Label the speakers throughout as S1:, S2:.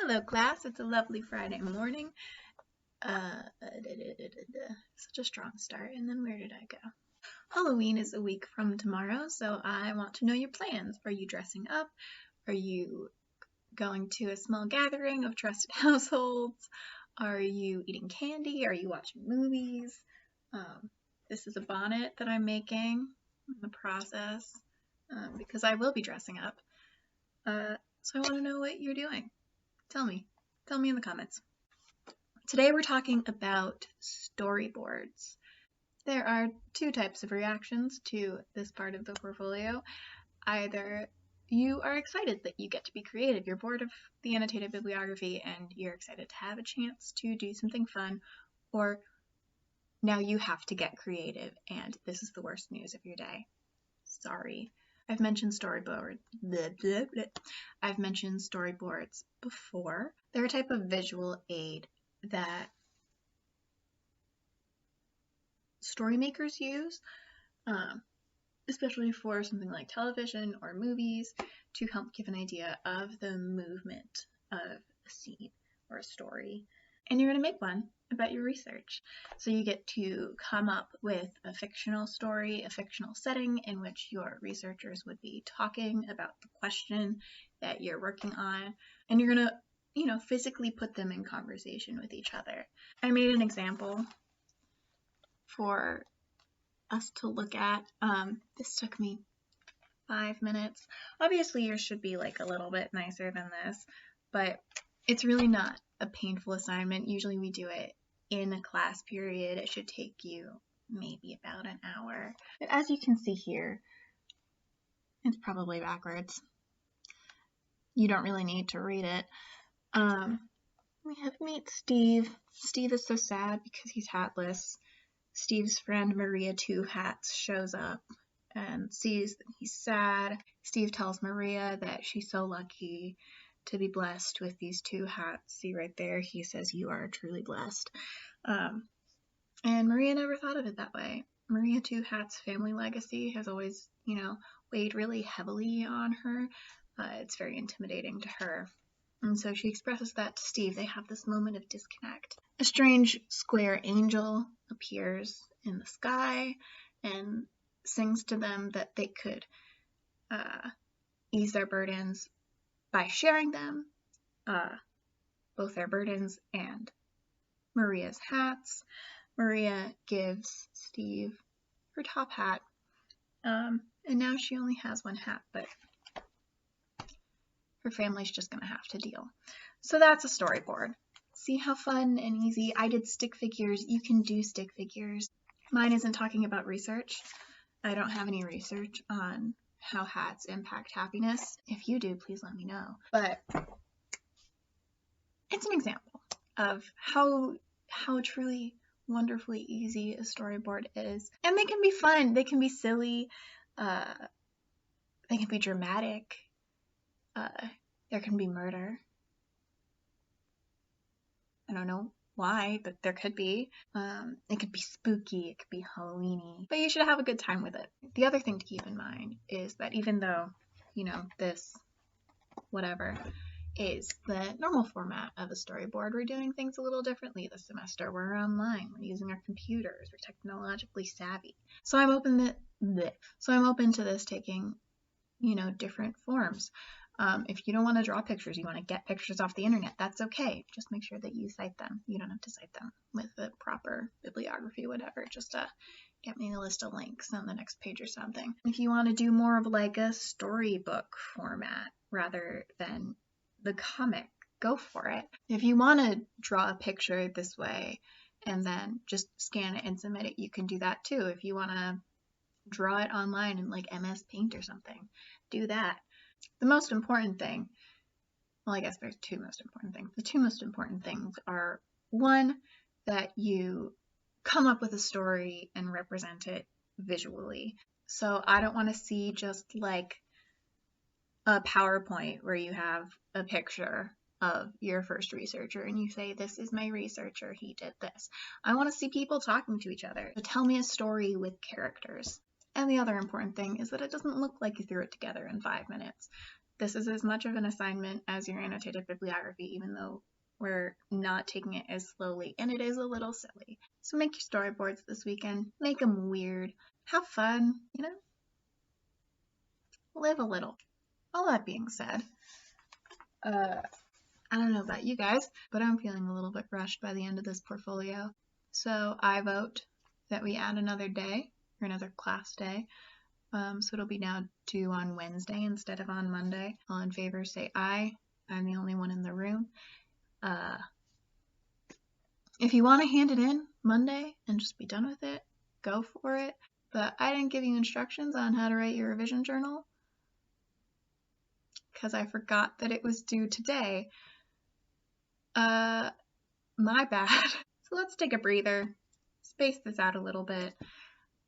S1: Hello, class. It's a lovely Friday morning. Such a strong start. And then where did I go? Halloween is a week from tomorrow, so I want to know your plans. Are you dressing up? Are you going to a small gathering of trusted households? Are you eating candy? Are you watching movies? This is a bonnet that I'm making in the process because I will be dressing up. So I want to know what you're doing. Tell me in the comments. Today we're talking about storyboards. There are two types of reactions to this part of the portfolio. Either you are excited that you get to be creative, you're bored of the annotated bibliography and you're excited to have a chance to do something fun, or now you have to get creative and this is the worst news of your day. Sorry. I've mentioned storyboards before. They're a type of visual aid that story makers use, especially for something like television or movies, to help give an idea of the movement of a scene or a story. And you're going to make one about your research. So you get to come up with a fictional story, a fictional setting in which your researchers would be talking about the question that you're working on, and you're going to, physically put them in conversation with each other. I made an example for us to look at. This took me 5 minutes. Obviously yours should be like a little bit nicer than this, but it's really not a painful assignment. Usually we do it in a class period. It should take you maybe about an hour. But as you can see here, it's probably backwards. You don't really need to read it. We have meet Steve. Steve is so sad because he's hatless. Steve's friend Maria Two Hats shows up and sees that he's sad. Steve tells Maria that she's so lucky to be blessed with these two hats. See right there, he says you are truly blessed. And Maria never thought of it that way. Maria Two Hats' family legacy has always, weighed really heavily on her. It's very intimidating to her. And so she expresses that to Steve. They have this moment of disconnect. A strange square angel appears in the sky and sings to them that they could ease their burdens by sharing them, both their burdens and Maria's hats. Maria gives Steve her top hat, and now she only has one hat, but her family's just going to have to deal. So that's a storyboard. See how fun and easy? I did stick figures. You can do stick figures. Mine isn't talking about research. I don't have any research on how hats impact happiness. If you do, please let me know. But it's an example of how truly wonderfully easy a storyboard is. And they can be fun. They can be silly. They can be dramatic. There can be murder. I don't know why, but there could be. It could be spooky, it could be Halloween-y, but you should have a good time with it. The other thing to keep in mind is that even though, this whatever is the normal format of a storyboard, we're doing things a little differently this semester. We're online, we're using our computers, we're technologically savvy. So I'm open to this taking, different forms. If you don't want to draw pictures, you want to get pictures off the internet, that's okay. Just make sure that you cite them. You don't have to cite them with the proper bibliography, whatever. Just get me a list of links on the next page or something. If you want to do more of like a storybook format rather than the comic, go for it. If you want to draw a picture this way and then just scan it and submit it, you can do that too. If you want to draw it online in like MS Paint or something, do that. The most important thing, well, I guess there's two most important things. The two most important things are, one, that you come up with a story and represent it visually. So I don't want to see just like a PowerPoint where you have a picture of your first researcher and you say, this is my researcher, he did this. I want to see people talking to each other. So tell me a story with characters. And the other important thing is that it doesn't look like you threw it together in 5 minutes. This is as much of an assignment as your annotated bibliography, even though we're not taking it as slowly, and it is a little silly. So make your storyboards this weekend, make them weird, have fun, you know, live a little. All that being said, I don't know about you guys, but I'm feeling a little bit rushed by the end of this portfolio. So I vote that we add another day, or another class day. So it'll be now due on Wednesday instead of on Monday. All in favor say aye. I'm the only one in the room. If you want to hand it in Monday and just be done with it, go for it. But I didn't give you instructions on how to write your revision journal because I forgot that it was due today. My bad. So let's take a breather, space this out a little bit,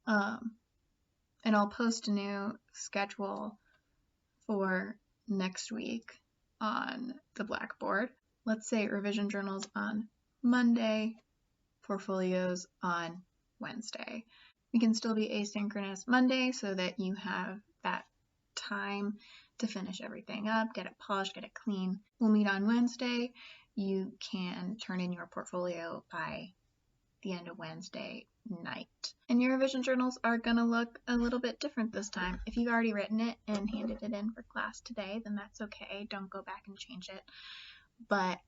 S1: and I'll post a new schedule for next week on the Blackboard. Let's say revision journals on Monday, portfolios on Wednesday. We can still be asynchronous Monday so that you have that time to finish everything up, get it polished, get it clean. We'll meet on Wednesday. You can turn in your portfolio by the end of Wednesday night. And your revision journals are going to look a little bit different this time. If you've already written it and handed it in for class today, then that's okay. Don't go back and change it. But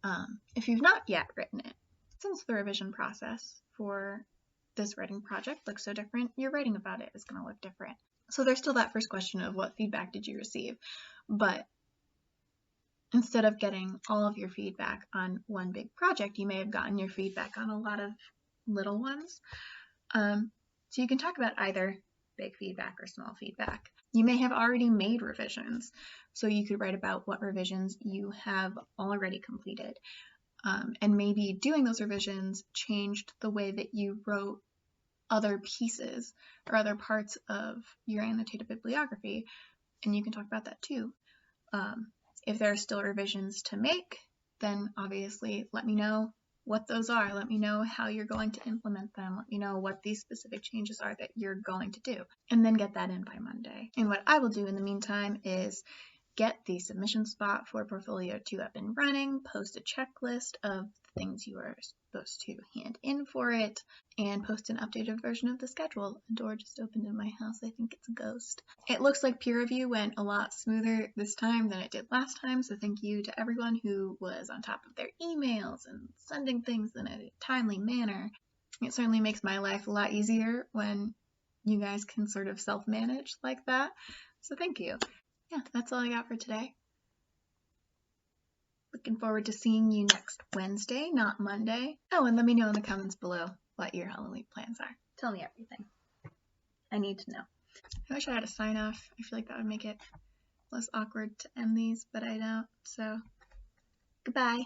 S1: if you've not yet written it, since the revision process for this writing project looks so different, your writing about it is going to look different. So there's still that first question of what feedback did you receive? But instead of getting all of your feedback on one big project, you may have gotten your feedback on a lot of little ones. So you can talk about either big feedback or small feedback. You may have already made revisions, so you could write about what revisions you have already completed. And maybe doing those revisions changed the way that you wrote other pieces or other parts of your annotated bibliography, and you can talk about that too. If there are still revisions to make, then obviously let me know what those are. Let me know how you're going to implement them. Let me know what these specific changes are that you're going to do, and then get that in by Monday. And what I will do in the meantime is get the submission spot for Portfolio 2 up and running, post a checklist of things you are supposed to hand in for it, and post an updated version of the schedule. A door just opened in my house. I think it's a ghost. It looks like peer review went a lot smoother this time than it did last time, so thank you to everyone who was on top of their emails and sending things in a timely manner. It certainly makes my life a lot easier when you guys can sort of self-manage like that, so thank you. Yeah, that's all I got for today. Looking forward to seeing you next Wednesday, not Monday. Oh, and let me know in the comments below what your Halloween plans are. Tell me everything. I need to know. I wish I had a sign off. I feel like that would make it less awkward to end these, but I don't. So, goodbye.